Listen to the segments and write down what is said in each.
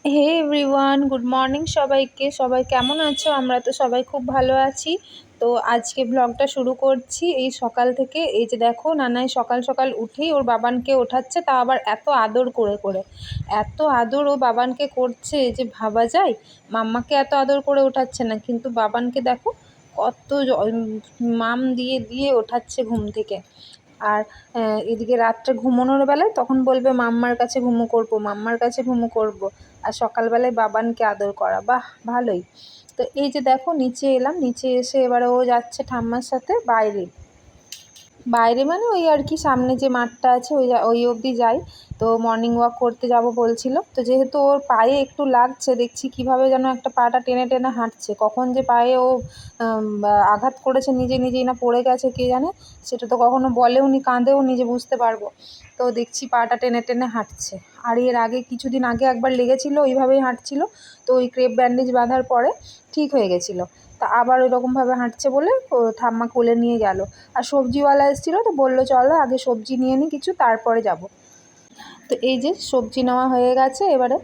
হে everyone, good morning সবাইকে। সবাই কেমন আছো? আমরা তো সবাই খুব ভালো আছি। তো আজকে ব্লগটা শুরু করছি এই সকাল থেকে। এই যে দেখো, নানাই সকাল সকাল উঠেই ওর বাবানকে ওঠাচ্ছে, তা আবার এত আদর করে করে। এত আদর ও বাবানকে করছে যে ভাবা যায়। মাম্মাকে এত আদর করে ওঠাচ্ছে না, কিন্তু বাবানকে দেখো কত মাম দিয়ে দিয়ে ওঠাচ্ছে ঘুম থেকে। আর এদিকে রাত্রে ঘুমানোর বেলায় তখন বলবে মাম্মার কাছে ঘুমো করবো, মাম্মার কাছে ঘুমো করবো। আর সকালবেলায় বাবানকে আদর করা, বাহ ভালোই। তো এই যে দেখো, নিচে এলাম, নিচে এসে এবারে ও যাচ্ছে ঠাম্মার সাথে বাইরে। বাইরে মানে ওই আর কি, সামনে যে মাঠটা আছে ওই অবধি যাই। তো মর্নিং ওয়াক করতে যাব বলছিল, তো যেহেতু ওর পায়ে একটু লাগছে, দেখছি কিভাবে যেন একটা পাটা টেনে টেনে হাঁটছে। কখন যে পায়ে ও আঘাত করেছে নিজে নিজেই, না পড়ে গেছে কে জানে, সেটা তো কখনো বলেও নি, কাঁদেও নি যে বুঝতে পারবো। তো দেখছি পাটা টেনে টেনে হাঁটছে। আর এর আগে কিছুদিন আগে একবার লেগেছিল, ওইভাবেই হাঁটছিল। তো ওই ক্রেপ ব্যান্ডেজ বাঁধার পরে ঠিক হয়ে গেছিলো। তা আবার ওইরকমভাবে হাঁটছে বলে ও ঠাম্মা কোলে নিয়ে গেল। আর সবজিওয়ালা এসেছিলো, তো বললো চলো আগে সবজি নিয়ে নিই কিছু, তারপরে যাব। তো এই যে সবজি নেওয়া হয়ে গেছে। এবারে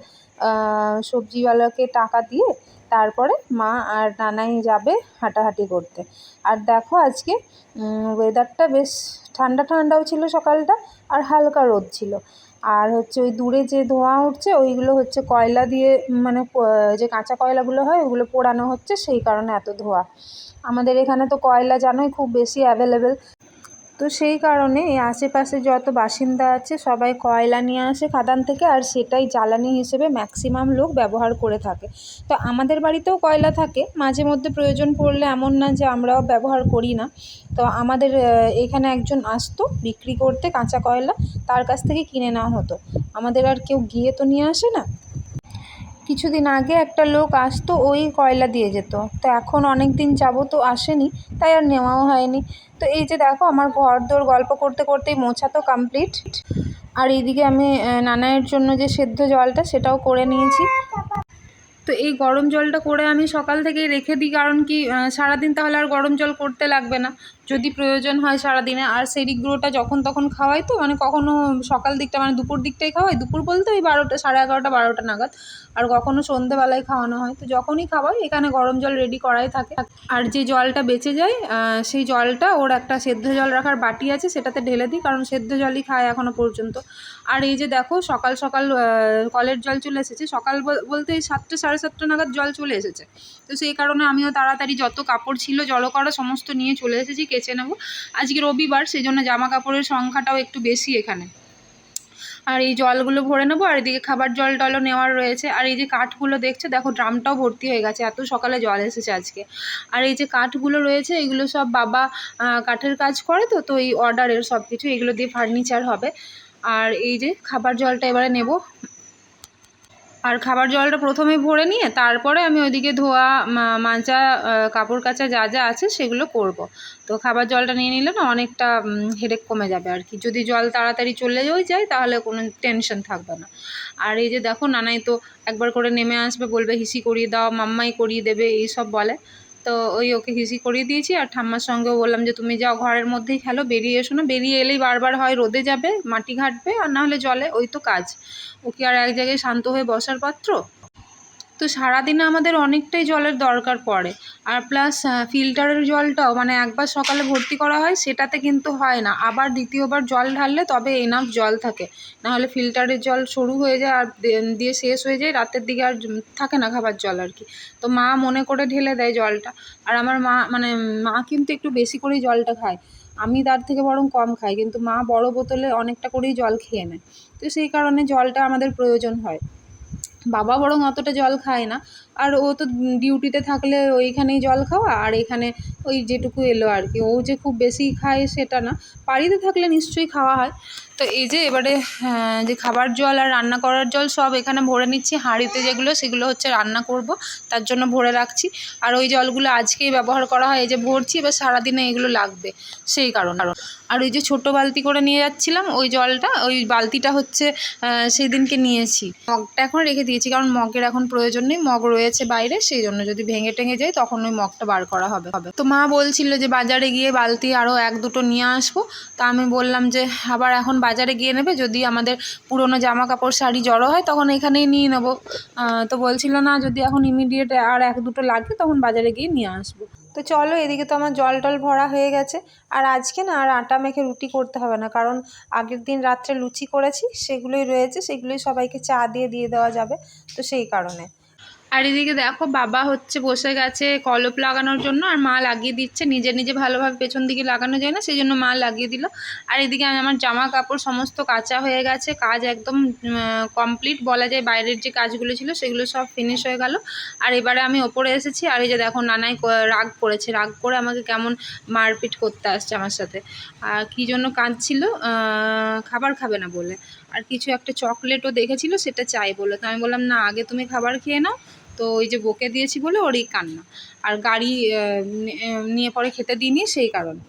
সবজিওয়ালাকে টাকা দিয়ে তারপরে মা আর নানাই যাবে হাঁটাহাঁটি করতে। আর দেখো আজকে ওয়েদারটা বেশ ঠান্ডা ঠান্ডাও ছিল সকালটা, আর হালকা রোদ ছিল। আর হচ্ছে ওই দূরে যে ধোঁয়া উঠছে ওইগুলো হচ্ছে কয়লা দিয়ে, মানে যে কাঁচা কয়লাগুলো হয় ওগুলো পোড়ানো হচ্ছে, সেই কারণে এত ধোঁয়া। আমাদের এখানে তো কয়লা জানোই খুব বেশি অ্যাভেলেবেল। তো সেই কারণে এই আশেপাশে যত বাসিন্দা আছে সবাই কয়লা নিয়ে আসে খাদান থেকে, আর সেটাই জ্বালানি হিসেবে ম্যাক্সিমাম লোক ব্যবহার করে থাকে। তো আমাদের বাড়িতেও কয়লা থাকে, মাঝে মধ্যে প্রয়োজন পড়লে, এমন না যে আমরাও ব্যবহার করি না। তো আমাদের এখানে একজন আসতো বিক্রি করতে কাঁচা কয়লা, তার কাছ থেকে কিনে নেওয়া হতো। আমাদের আর কেউ গিয়ে তো নিয়ে আসে না। কিছুদিন আগে একটা লোক আসতো, ওই কয়লা দিয়ে যেত। তো এখন অনেক দিন যাবতও আসেনি, তাই আর নেওয়াও হয়নি। তো এই যে দেখো, আমার ঘরদোর গল্প করতে করতেই মোছা তো কমপ্লিট। আর এইদিকে আমি নানায়ের জন্য যে সেদ্ধ জলটা সেটাও করে নিয়েছি। তো এই গরম জলটা করে আমি সকাল থেকেই রেখে দিই, কারণ কি সারাদিন তাহলে আর গরম জল করতে লাগবে না যদি প্রয়োজন হয় সারাদিনে। আর সেরিক গুঁড়োটা যখন তখন খাওয়াই, তো মানে কখনো সকাল দিকটা মানে দুপুর দিকটাই খাওয়াই, দুপুর বলতে ওই 12টা, 11:30, 12টা নাগাদ। আর কখনো সন্ধেবেলায় খাওয়ানো হয়। তো যখনই খাওয়াই এখানে গরম জল রেডি করাই থাকে। আর যে জলটা বেঁচে যায় সেই জলটা ওর একটা সেদ্ধ জল রাখার বাটি আছে, সেটাতে ঢেলে দিই, কারণ সেদ্ধ জলই খায় এখনও পর্যন্ত। আর এই যে দেখো, সকাল সকাল কলের জল চলে এসেছে। সকাল বলতে এই 7টা, 7:30 নাগাদ জল চলে এসেছে। তো সেই কারণে আমিও তাড়াতাড়ি যত কাপড় ছিল জড়ো করা সমস্ত নিয়ে চলে এসেছি, কেচে নেবো। আজকে রবিবার, সেই জন্য জামা কাপড়ের সংখ্যাটাও একটু বেশি এখানে। আর এই জলগুলো ভরে নেবো, আর এদিকে খাবার জল টলও নেওয়ার রয়েছে। আর এই যে কাঠগুলো দেখছো, দেখো ড্রামটাও ভর্তি হয়ে গেছে, এত সকালে জল এসেছে আজকে। আর এই যে কাঠগুলো রয়েছে, এগুলো সব বাবা কাঠের কাজ করে, তো তো এই অর্ডারের সব কিছু, এগুলো দিয়ে ফার্নিচার হবে। আর এই যে খাবার জলটা এবারে নেব। আর খাবার জলটা প্রথমে ভরে নিয়ে তারপরে আমি ওইদিকে ধোয়া মাজা কাপড় কাচা যা যা আছে সেগুলো করব। তো খাবার জলটা নিয়ে নিলে না অনেকটা হেডেক কমে যাবে আর কি। যদি জল তাড়াতাড়ি চলেও যায় তাহলে কোনো টেনশন থাকবে না। আর এই যে দেখো, নানাই তো একবার করে নেমে আসবে, বলবে হিসি করিয়ে দাও, মাম্মাই করিয়ে দেবে, এইসব বলে। তো ওই ওকে হিসি করিয়ে দিয়েছি। আর ঠাম্মার সঙ্গেও বললাম যে তুমি যাও ঘরের মধ্যেই খেলো, বেরিয়ে এসো না। বেরিয়ে এলেই বারবার হয় রোদে যাবে, মাটি ঘাঁটবে, আর না হলে জলে, ওই তো কাজ। ও কি আর এক জায়গায় শান্ত হয়ে বসার পাত্র? তো সারাদিনে আমাদের অনেকটাই জলের দরকার পড়ে। আর প্লাস ফিল্টারের জলটাও মানে একবার সকালে ভর্তি করা হয়, সেটাতে কিন্তু হয় না, আবার দ্বিতীয়বার জল ঢাললে তবে এনাফ জল থাকে। নাহলে ফিল্টারের জল সরু হয়ে যায়, আর দিয়ে শেষ হয়ে যায় রাতের দিকে, আর থাকে না খাবার জল আর কি। তো মা মনে করে ঢেলে দেয় জলটা। আর আমার মা কিন্তু একটু বেশি করেই জলটা খায়। আমি তার থেকে বরং কম খাই, কিন্তু মা বড় বোতলে অনেকটা করেই জল খেয়ে নেয়। তো সেই কারণে জলটা আমাদের প্রয়োজন হয়। বাবা বরং অতটা জল খায় না। আর ও তো ডিউটিতে থাকলে ওইখানেই জল খাওয়া, আর এখানে ওই যেটুকু এলো আর কি। ও যে খুব বেশি খায় সেটা না, বাড়িতে থাকলে নিশ্চয়ই খাওয়া হয়। তো এই যে এবারে যে খাবার জল আর রান্না করার জল সব এখানে ভরে নিচ্ছি হাঁড়িতে, যেগুলো সেগুলো হচ্ছে রান্না করব, তার জন্য ভরে রাখছি। আর ওই জলগুলো আজকেই ব্যবহার করা হয়, এই যে ভরছি, এবার সারাদিনে এগুলো লাগবে সেই কারণে। আর ওই যে ছোটো বালতি করে নিয়ে যাচ্ছিলাম ওই জলটা, ওই বালতিটা হচ্ছে সেই দিনকে নিয়েছি। মগটা এখন রেখে দিয়েছি, কারণ মগের এখন প্রয়োজন নেই, মগ রয়েছে বাইরে, সেই জন্য যদি ভেঙে টেঙে যায় তখন ওই মগটা বার করা হবে। তো মা বলছিল যে বাজারে গিয়ে বালতি আরও 1-2টো নিয়ে আসবো। তা আমি বললাম যে আবার এখন বাজারে গিয়ে নেবে, যদি আমাদের পুরোনো জামা কাপড় শাড়ি জড়ো হয় তখন এখানেই নিয়ে নেবো। তো বলছিল না, যদি এখন ইমিডিয়েট আর 1-2টো লাগে তখন বাজারে গিয়ে নিয়ে আসবো। তো চলো, এদিকে তো আমার জল টল ভরা হয়ে গেছে। আর আজকে না আর আটা মেখে রুটি করতে হবে না, কারণ আগের দিন রাত্রে লুচি করেছি, সেগুলোই রয়েছে, সেগুলোই সবাইকে চা দিয়ে দেওয়া যাবে, তো সেই কারণে। আর এদিকে দেখো বাবা হচ্ছে বসে গেছে কলপ লাগানোর জন্য, আর মা লাগিয়ে দিচ্ছে। নিজে নিজে ভালোভাবে পেছন দিকে লাগানো যায় না, সেই জন্য মা লাগিয়ে দিল। আর এদিকে আমার জামা কাপড় সমস্ত কাচা হয়ে গেছে, কাজ একদম কমপ্লিট বলা যায়। বাইরের যে কাজগুলো ছিল সেগুলো সব ফিনিশ হয়ে গেল। আর এবারে আমি ওপরে এসেছি, আর এই যে দেখো নানাই রাগ করেছে, রাগ করে আমাকে কেমন মারপিট করতে আসছে আমার সাথে। আর কী জন্য কাঁদছিল, খাবার খাবে না বলে, আর কিছু একটা চকলেটও দেখেছিল, সেটা চাই বলে। তো আমি বললাম না, আগে তুমি খাবার খেয়ে নাও। তো ওই যে বকে দিয়েছি বলে ওর এই কান্না, আর গাড়ি নিয়ে পরে খেতে দিইনি, সেই কারণে।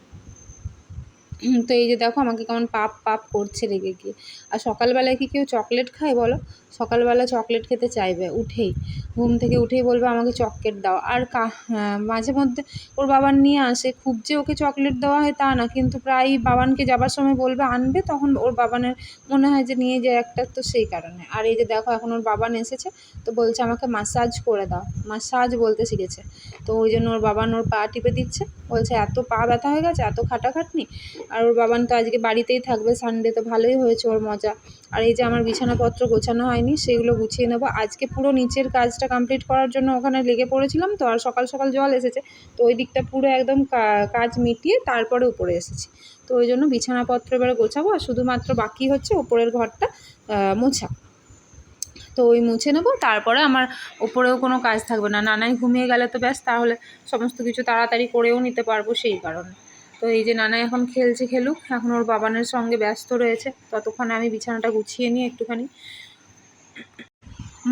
তো এই যে দেখো আমাকে কেমন পাপ পাপ করছে রেগে গিয়ে। আর সকালবেলায় কি কেউ চকলেট খায় বলো? সকালবেলা চকলেট খেতে চাইবে উঠেই, ঘুম থেকে উঠেই বলবে আমাকে চকলেট দাও। আর মাঝে মধ্যে ওর বাবান নিয়ে আসে, খুব যে ওকে চকলেট দেওয়া হয় তা না, কিন্তু প্রায়ই বাবানকে যাবার সময় বলবে আনবে, তখন ওর বাবানের মনে হয় যে নিয়ে যায় একটা, তো সেই কারণে। আর এই যে দেখো এখন ওর বাবান এসেছে, তো বলছে আমাকে মাসাজ করে দাও, মাসাজ বলতে শিখেছে। তো ওই জন্য ওর বাবান ওর পা টিপে দিচ্ছে, বলছে এত পা ব্যথা হয়ে গেছে, এত খাটাখাটনি। আর ওর বাবান তো আজকে বাড়িতেই থাকবে, সানডে, তো ভালোই হয়েছে ওর মজা। আর এই যে আমার বিছানাপত্র গোছানো হয়নি, সেগুলো গুছিয়ে নেবো আজকে। পুরো নিচের কাজটা কমপ্লিট করার জন্য ওখানে লেগে পড়েছিলাম, তো আর সকাল সকাল জল এসেছে, তো ওই দিকটা পুরো একদম কাজ মিটিয়ে তারপরে উপরে এসেছি। তো ওই জন্য বিছানাপত্র এবারে গোছাবো, আর শুধুমাত্র বাকি হচ্ছে ওপরের ঘরটা মোছা। তো ওই মুছে নেবো, তারপরে আমার ওপরেও কোনো কাজ থাকবে না। নানাই ঘুমিয়ে গেলে তো ব্যাস, তাহলে সমস্ত কিছু তাড়াতাড়ি করেও নিতে পারবো, সেই কারণে। তো এই যে নানাই এখন খেলছে, খেলুক, এখন ওর বাবানের সঙ্গে ব্যস্ত রয়েছে, ততক্ষণে আমি বিছানাটা গুছিয়ে নিই একটুখানি।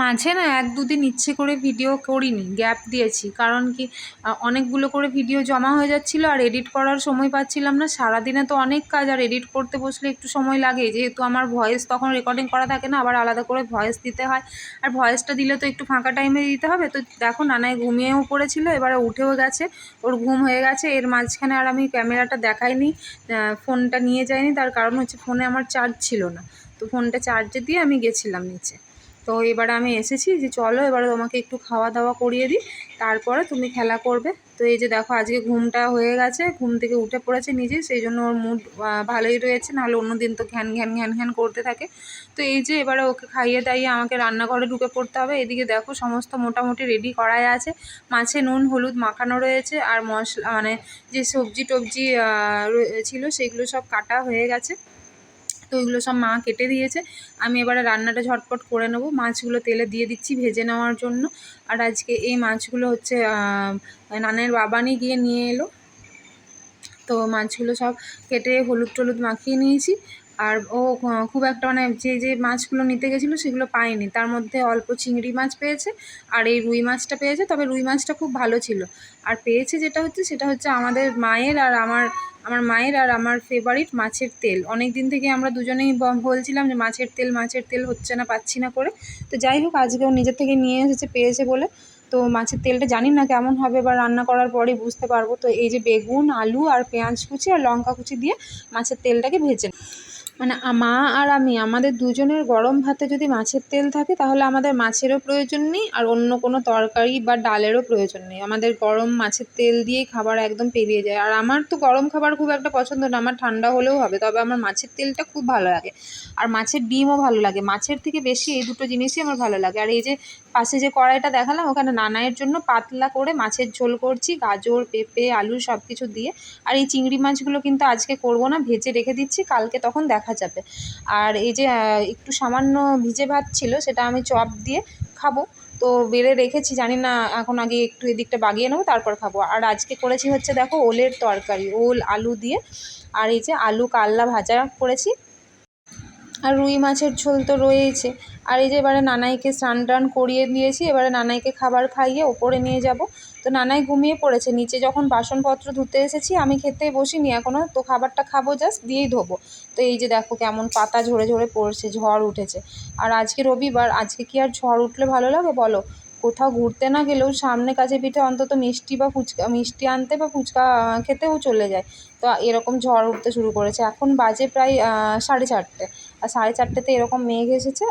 মাঝে না 1-2 দিন ইচ্ছে করে ভিডিও করিনি, গ্যাপ দিয়েছি, কারণ কি অনেকগুলো করে ভিডিও জমা হয়ে যাচ্ছিলো, আর এডিট করার সময় পাচ্ছিলাম না। সারাদিনে তো অনেক কাজ, আর এডিট করতে বসলে একটু সময় লাগে, যেহেতু আমার ভয়েস তখন রেকর্ডিং করা থাকে না, আবার আলাদা করে ভয়েস দিতে হয়, আর ভয়েসটা দিলে তো একটু ফাঁকা টাইমে দিতে হবে। তো দেখো নানাই ঘুমিয়েও পড়েছিল, এবারে উঠেও গেছে, ওর ঘুম হয়ে গেছে। এর মাঝখানে আর আমি ক্যামেরাটা দেখাইনি, ফোনটা নিয়ে যাইনি, তার কারণ হচ্ছে ফোনে আমার চার্জ ছিল না, তো ফোনটা চার্জে দিয়ে আমি গেছিলাম নিচে। তো এবারে আমি এসেছি যে চলো এবারে তোমাকে একটু খাওয়া দাওয়া করিয়ে দিই, তারপরে তুমি খেলা করবে। তো এই যে দেখো আজকে ঘুমটা হয়ে গেছে, ঘুম থেকে উঠে পড়েছে নিজে, সেই জন্য ওর মুড ভালোই রয়েছে, নাহলে অন্য দিন তো ঘ্যান ঘ্যান ঘ্যান ঘ্যান করতে থাকে। তো এই যে এবারে ওকে খাইয়ে দাইয়ে আমাকে রান্নাঘরে ঢুকে পড়তে হবে। এদিকে দেখো সমস্ত মোটামুটি রেডি করাই আছে, মাছে নুন হলুদ মাখানো রয়েছে, আর মশলা মানে যে সবজি টবজি ছিল সেগুলো সব কাটা হয়ে গেছে, তো ওইগুলো সব মা কেটে দিয়েছে। আমি এবারে রান্নাটা ঝটপট করে নেবো, মাছগুলো তেলে দিয়ে দিচ্ছি ভেজে নেওয়ার জন্য। আর আজকে এই মাছগুলো হচ্ছে নানের বাবানই গিয়ে নিয়ে এলো, তো মাছগুলো সব কেটে হলুদ টলুদ মাখিয়ে নিয়েছি। আর ও খুব একটা মানে যে মাছগুলো নিতে গেছিলো সেগুলো পায়নি, তার মধ্যে অল্প চিংড়ি মাছ পেয়েছে, আর এই রুই মাছটা পেয়েছে, তবে রুই মাছটা খুব ভালো ছিল। আর পেয়েছে যেটা হচ্ছে সেটা হচ্ছে আমাদের মায়ের আর আমার মায়ের আর আমার ফেভারিট মাছের তেল। অনেক দিন থেকে আমরা দুজনেই বলছিলাম যে মাছের তেল হচ্ছে না, পাচ্ছি না করে। তো যাই হোক আজকেও নিজের থেকে নিয়ে এসেছে, পেয়েছে বলে। তো মাছের তেলটা জানি না কেমন হবে, বা রান্না করার পরেই বুঝতে পারবো। তো এই যে বেগুন আলু আর পেঁয়াজ কুচি আর লঙ্কা কুচি দিয়ে মাছের তেলটাকে ভেজে, মানে মা আর আমি আমাদের দুজনের গরম ভাতে যদি মাছের তেল থাকে তাহলে আমাদের মাছেরও প্রয়োজন নেই, আর অন্য কোনো তরকারি বা ডালেরও প্রয়োজন নেই। আমাদের গরম মাছের তেল দিয়েই খাবার একদম পেরিয়ে যায়। আর আমার তো গরম খাবার খুব একটা পছন্দ না, আমার ঠান্ডা হলেও হবে, তবে আমার মাছের তেলটা খুব ভালো লাগে। আর মাছের ডিমও ভালো লাগে, মাছের থেকে বেশি এই দুটো জিনিসই আমার ভালো লাগে। আর এই যে পাশে যে কড়াইটা দেখালাম, ওখানে নানাইয়ের জন্য পাতলা করে মাছের ঝোল করছি, গাজর পেঁপে আলু সব কিছু দিয়ে। আর এই চিংড়ি মাছগুলো কিন্তু আজকে করবো না, ভেজে রেখে দিচ্ছি, কালকে তখন দেখা যাবে। আর এই যে একটু সামান্য ভিজে ভাত ছিল, সেটা আমি চপ দিয়ে খাবো, তো বেড়ে রেখেছি, জানি না এখন আগে একটু এদিকটা বাগিয়ে নেবো তারপর খাবো। আর আজকে করেছি হচ্ছে দেখো ওলের তরকারি, ওল আলু দিয়ে, আর এই যে আলু কাল্লা ভাজা করেছি। আর রুই মাছের ঝোল তো রয়েইছে। আর এই যে এবারে নানাইকে স্নান টান করিয়ে দিয়েছি, এবারে নানাইকে খাবার খাইয়ে ওপরে নিয়ে যাব। তো নানাই ঘুমিয়ে পড়েছে, নিচে যখন বাসনপত্র ধুতে এসেছি আমি খেতেই বসিনি এখনও, তো খাবারটা খাবো জাস্ট দিয়েই ধোবো। তো এই যে দেখো কেমন পাতা ঝরে ঝরে পড়ছে, ঝড় উঠেছে। আর আজকে রবিবার, আজকে কি আর ঝড় উঠলে ভালো লাগে বলো? কোথাও ঘুরতে না গেলেও সামনে কাছে পিঠে অন্তত মিষ্টি বা ফুচকা, মিষ্টি আনতে বা ফুচকা খেতেও চলে যায়। তো এরকম ঝড় উঠতে শুরু করেছে। এখন বাজে প্রায় 4:30, আর 4:30তে এরকম মেঘ এসেছে,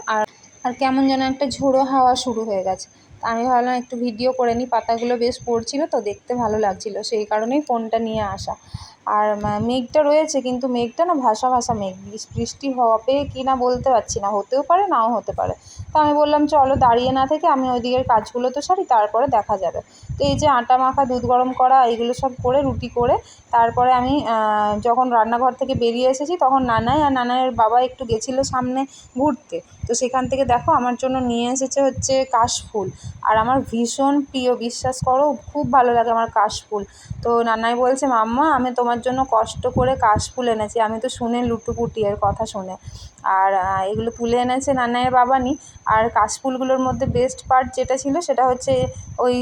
আর কেমন যেন একটা ঝোড়ো হাওয়া শুরু হয়ে গেছে। তা আমি ভাবলাম একটু ভিডিও করে নিই, পাতাগুলো বেশ পড়ছিল তো দেখতে ভালো লাগছিল, সেই কারণেই ফোনটা নিয়ে আসা। আর মেঘটা রয়েছে, কিন্তু মেঘটা না ভাসা ভাসা মেঘ, বৃষ্টি হবে কি না বলতে পারছি না, হতেও পারে নাও হতে পারে। তো আমি বললাম চলো দাঁড়িয়ে না থেকে আমি ওইদিকের কাজগুলো তো সারি, তারপরে দেখা যাবে। তো এই যে আটা মাখা, দুধ গরম করা, এইগুলো সব করে রুটি করে তারপরে আমি যখন রান্নাঘর থেকে বেরিয়ে এসেছি তখন নানাই আর নানাইয়ের বাবা একটু গেছিলো সামনে ঘুরতে। তো সেখান থেকে দেখো আমার জন্য নিয়ে এসেছে হচ্ছে কাশফুল। আর আমার ভীষণ প্রিয়, বিশ্বাস করো, খুব ভালো লাগে আমার কাশফুল। তো নানাই বলছে মাম্মা আমি তোমার জন্য কষ্ট করে কাশফুল এনেছি। আমি তো শুনে লুটুপুটি এর কথা শুনে। আর এগুলো তুলে এনেছে নানাইয়ের বাবানি। আর কাশফুলগুলোর মধ্যে বেস্ট পার্ট যেটা ছিল সেটা হচ্ছে ওই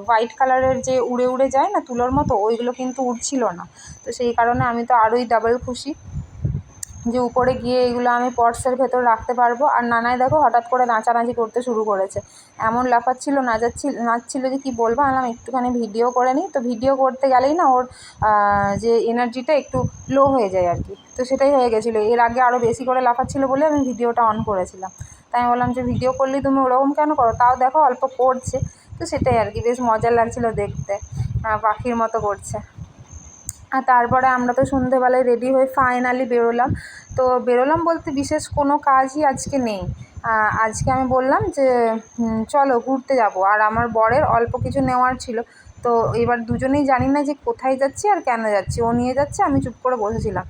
হোয়াইট কালারের যে উড়ে উড়ে যায় না তুলোর মতো, ওইগুলো কিন্তু উড়ছিল না। তো সেই কারণে আমি তো আরোই ডাবল খুশি যে উপরে গিয়ে এগুলো আমি পর্সের ভেতর রাখতে পারবো। আর নানাই দেখো হঠাৎ করে নাচানাচি করতে শুরু করেছে, এমন লাফাচ্ছিল নাচছিল যে কী বলবো। আমি একটুখানি ভিডিও করে নিই। তো ভিডিও করতে গেলেই না ওর যে এনার্জিটা একটু লো হয়ে যায় আর কি। তো সেটাই হয়ে গেছিলো, এর আগে আরও বেশি করে লাফাচ্ছিল বলে আমি ভিডিওটা অন করেছিলাম। তাই আমি বললাম যে ভিডিও করলেই তুমি ওরকম কেন করো, তাও দেখো অল্প করছে। তো সেটাই আর কি, বেশ মজা লাগছিলো দেখতে, পাখির মতো করছে। আর তারপরে আমরা তো সন্ধেবেলায় রেডি হয়ে ফাইনালি বেরোলাম। তো বেরোলাম বলতে বিশেষ কোনো কাজই আজকে নেই। আজকে আমি বললাম যে চলো ঘুরতে যাব, আর আমার বরের অল্প কিছু নেওয়ার ছিল। তো এবার দুজনেই জানি না যে কোথায় যাচ্ছি আর কেন যাচ্ছি, ও নিয়ে যাচ্ছে আমি চুপ করে বসেছিলাম।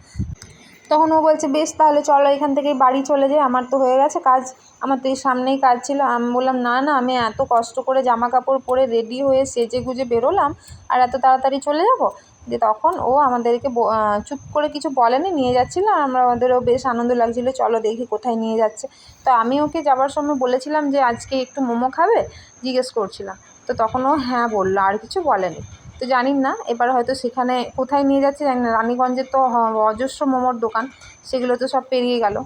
তখন ও বলছে বেশ তাহলে চলো এখান থেকেই বাড়ি চলে যাই, আমার তো হয়ে গেছে কাজ, আমার তো এই সামনেই কাজ ছিল। আমি বললাম না না, আমি এত কষ্ট করে জামা কাপড় পরে রেডি হয়ে সেজে গুজে বেরোলাম আর এত তাড়াতাড়ি চলে যাব? যে তখন ও আমাদেরকে চুপ করে কিছু বলেনি, নিয়ে যাচ্ছিলো। আর আমাদেরও বেশ আনন্দ লাগছিলো, চলো দেখি কোথায় নিয়ে যাচ্ছে। তো আমি ওকে যাবার সময় বলেছিলাম যে আজকে একটু মোমো খাবে, জিজ্ঞেস করছিলাম। তো তখন ও হ্যাঁ বললো, আর কিছু বলেনি। তো জানি না এবার হয়তো সেখানে কোথায় নিয়ে যাচ্ছে জানি না, রানীগঞ্জে তো অজস্র মোমোর দোকান, সেগুলো তো সব পেরিয়ে গেল।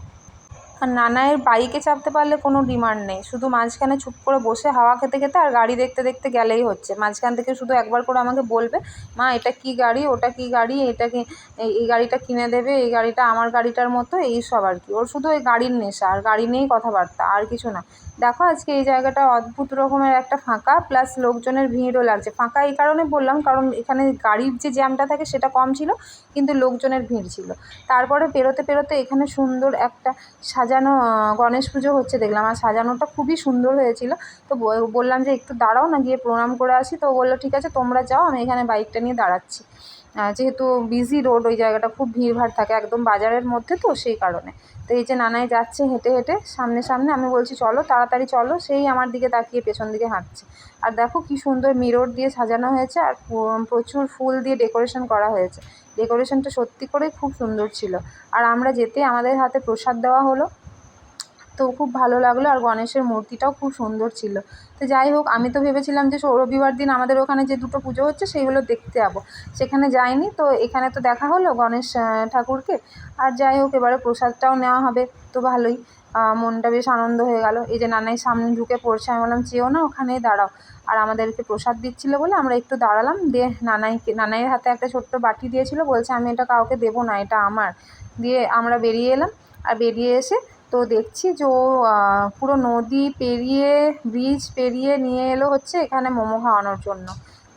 আর নানাইয়ের বাইকে চাপতে পারলে কোনো ডিমান্ড নেই, শুধু মাঝখানে চুপ করে বসে হাওয়া খেতে খেতে আর গাড়ি দেখতে দেখতে গেলেই হচ্ছে। মাঝখান থেকে শুধু একবার করে আমাকে বলবে মা এটা কী গাড়ি, ওটা কী গাড়ি, এটাকে এই গাড়িটা কিনে দেবে, এই গাড়িটা আমার গাড়িটার মতো, এই সব আর কি। ওর শুধু ওই গাড়ির নেশা, আর গাড়ি নিয়েই কথাবার্তা, আর কিছু না। দেখো আজকে এই জায়গাটা অদ্ভুত রকমের একটা ফাঁকা, প্লাস লোকজনের ভিড়ও লাগছে। ফাঁকা এই কারণে বললাম কারণ এখানে গাড়ির যে জ্যামটা থাকে সেটা কম ছিল, কিন্তু লোকজনের ভিড় ছিল। তারপরে পেরোতে পেরোতে এখানে সুন্দর একটা সাজানো গণেশ পুজো হচ্ছে দেখলাম, আর সাজানোটা খুবই সুন্দর হয়েছিল। তো বললাম যে একটু দাঁড়াও না, গিয়ে প্রণাম করে আসি। তো বললো ঠিক আছে তোমরা যাও, আমি এখানে বাইকটা নিয়ে দাঁড়াচ্ছি। যেহেতু বিজি রোড, ওই জায়গাটা খুব ভিড়ভাড় থাকে, একদম বাজারের মধ্যে তো সেই কারণে। তো এই যে নানাই যাচ্ছে হেঁটে হেঁটে সামনে সামনে, আমি বলছি চলো তাড়াতাড়ি চলো, সেই আমার দিকে তাকিয়ে পেছন দিকে হাঁটছে। আর দেখো কি সুন্দর মিরর দিয়ে সাজানো হয়েছে, আর প্রচুর ফুল দিয়ে ডেকোরেশন করা হয়েছে। ডেকোরেশনটা সত্যি করেই খুব সুন্দর ছিল। আর আমরা যেতে আমাদের হাতে প্রসাদ দেওয়া হলো, তো খুব ভালো লাগলো। আর গণেশের মূর্তিটাও খুব সুন্দর ছিল। তো যাই হোক, আমি তো ভেবেছিলাম যে রবিবার দিন আমাদের ওখানে যে দুটো পুজো হচ্ছে সেইগুলো দেখতে যাবো, সেখানে যাইনি। তো এখানে তো দেখা হলো গণেশ ঠাকুরকে। আর যাই হোক, এবারে প্রসাদটাও নেওয়া হবে, তো ভালোই, মনটা বেশ আনন্দ হয়ে গেল। এই যে নানাই সামনে ঢুকে পড়ছে, আমি বললাম চেয়েও না, ওখানেই দাঁড়াও। আর আমাদেরকে প্রসাদ দিচ্ছিলো বলে আমরা একটু দাঁড়ালাম, দিয়ে নানাইয়ের হাতে একটা ছোট্ট বাটি দিয়েছিল, বলছে আমি এটা কাউকে দেবো না, এটা আমার। দিয়ে আমরা বেরিয়ে এলাম। আর বেরিয়ে এসে তো দেখছি যে ও পুরো নদী পেরিয়ে, ব্রিজ পেরিয়ে নিয়ে এলো হচ্ছে এখানে মোমো খাওয়ানোর জন্য।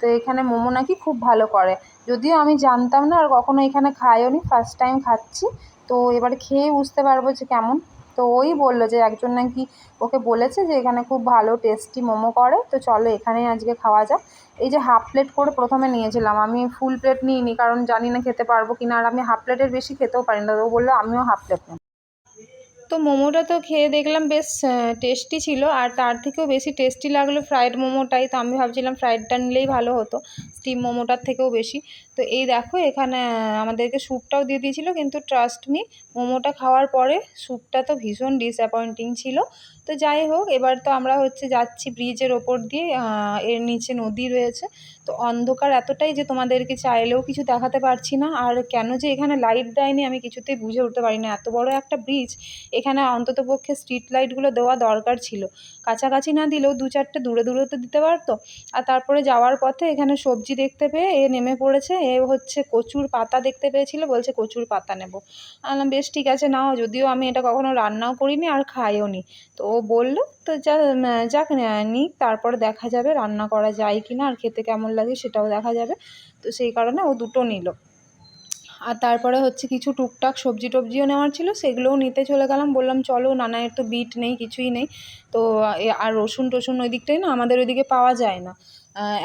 তো এখানে মোমো নাকি খুব ভালো করে, যদিও আমি জানতাম না আর কখনো এখানে খাইও নি, ফার্স্ট টাইম খাচ্ছি। তো এবার খেয়ে বুঝতে পারবো যে কেমন। তো ওই বললো যে একজন নাকি ওকে বলেছে যে এখানে খুব ভালো টেস্টি মোমো করে, তো চলো এখানেই আজকে খাওয়া যাক। এই যে হাফ প্লেট করে প্রথমে নিয়েছিলাম, আমি ফুল প্লেট নিইনি, কারণ জানি না খেতে পারবো কিনা, আর আমি হাফ প্লেটের বেশি খেতেও পারি না। ও বললো আমিও হাফ প্লেট নেব। তো মোমোটা তো খেয়ে দেখলাম বেশ টেস্টি ছিল, আর তার থেকেও বেশি টেস্টি লাগলো ফ্রায়েড মোমোটাই। তো আমি ভাবছিলাম ফ্রায়েডটা নিলেই ভালো হতো, স্টিম মোমোটার থেকেও বেশি। তো তো এই দেখো এখানে আমাদেরকে স্যুপটাও দিয়ে দিয়েছিলো, কিন্তু ট্রাস্ট মি মোমোটা খাওয়ার পরে স্যুপটা তো ভীষণ ডিসঅ্যাপয়েন্টিং ছিল। তো যাই হোক, এবার তো আমরা যাচ্ছি ব্রিজের ওপর দিয়ে, এর নিচে নদী রয়েছে। তো অন্ধকার এতটাই যে তোমাদেরকে চাইলেও কিছু দেখাতে পারছি না। আর কেন যে এখানে লাইট দেয়নি আমি কিছুতেই বুঝে উঠতে পারি না। এত বড় একটা ব্রিজ, এখানে অন্ততপক্ষে স্ট্রিট লাইটগুলো দেওয়া দরকার ছিল। কাছাকাছি না দিলেও 2-4টে দূরে দূরে তো দিতে পারতো। আর তারপরে যাওয়ার পথে এখানে সবজি দেখতে পেয়ে এ নেমে পড়েছে। এ কচুর পাতা দেখতে পেয়েছিল, বলছে কচুর পাতা নেব। আমি বললাম বেশ ঠিক আছে নাও, যদিও আমি এটা কখনো রান্নাও করিনি আর খাইও নি। তো ও বললো তো যাক নিক, তারপরে দেখা যাবে রান্না করা যায় কি না আর খেতে কেমন লাগে সেটাও দেখা যাবে। তো সেই কারণে ও দুটো নিল। আর তারপরে কিছু টুকটাক সবজি টবজিও নেওয়ার ছিল, সেগুলোও নিতে চলে গেলাম। বললাম চলো, নানায়ের তো বিট নেই, কিছুই নেই। তো আর রসুন টসুন ওই দিকটাই না আমাদের ওইদিকে পাওয়া যায় না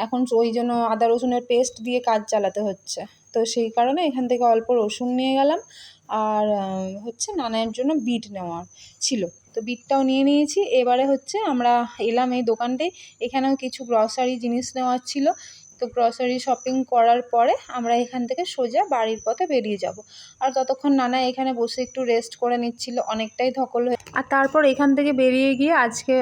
এখন, ওই জন্য আদা রসুনের পেস্ট দিয়ে কাজ চালাতে হচ্ছে। তো সেই কারণে এখান থেকে অল্প রসুন নিয়ে গেলাম। আর নানায়ের জন্য বিট নেওয়ার ছিল, তো বিটটাও নিয়ে নিয়েছি। এবারে আমরা এলাম এই দোকানটায়, এখানেও কিছু গ্রসারি জিনিস নেওয়ার ছিল। তো গ্রসারি শপিং করার পরে আমরা এখান থেকে সোজা বাড়ির পথে বেরিয়ে যাব। আর ততক্ষণ নানা এখানে বসে একটু রেস্ট করে নিচ্ছিল, অনেকটাই ধকল হয়ে। আর তারপর এখান থেকে বেরিয়ে গিয়ে আজকে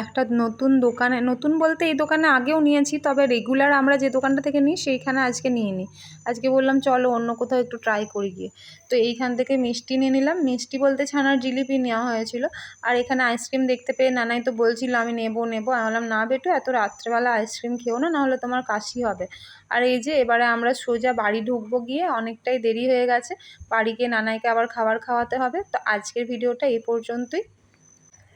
একটা নতুন দোকানে, নতুন বলতে এই দোকানে আগেও নিয়েছি, তবে রেগুলার আমরা যে দোকানটা থেকে নিই সেইখানে আজকে নিয়ে নিই। আজকে বললাম চলো অন্য কোথাও একটু ট্রাই করি গিয়ে। তো এইখান থেকে মিষ্টি নিয়ে নিলাম, মিষ্টি বলতে ছানার জিলিপি নেওয়া হয়েছিল। আর এখানে আইসক্রিম দেখতে পেয়ে নানাই তো বলছিল আমি নেবো। আমি বললাম না বেটু, এত রাত্রেবেলা আইসক্রিম খেও না, নাহলে তোমার কাশি হবে। আর এই যে এবারে আমরা সোজা বাড়ি ঢুকবো, গিয়ে অনেকটাই দেরি হয়ে গেছে। বাড়ি গিয়ে নানাইকে আবার খাবার খাওয়াতে হবে। তো আজকের ভিডিওটা এই পর্যন্তই।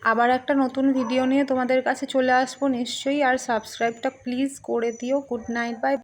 আবার একটা নতুন ভিডিও নিয়ে তোমাদের কাছে চলে আসবো নিশ্চয়ই। আর সাবস্ক্রাইবটা প্লিজ করে দিও। Good night, by.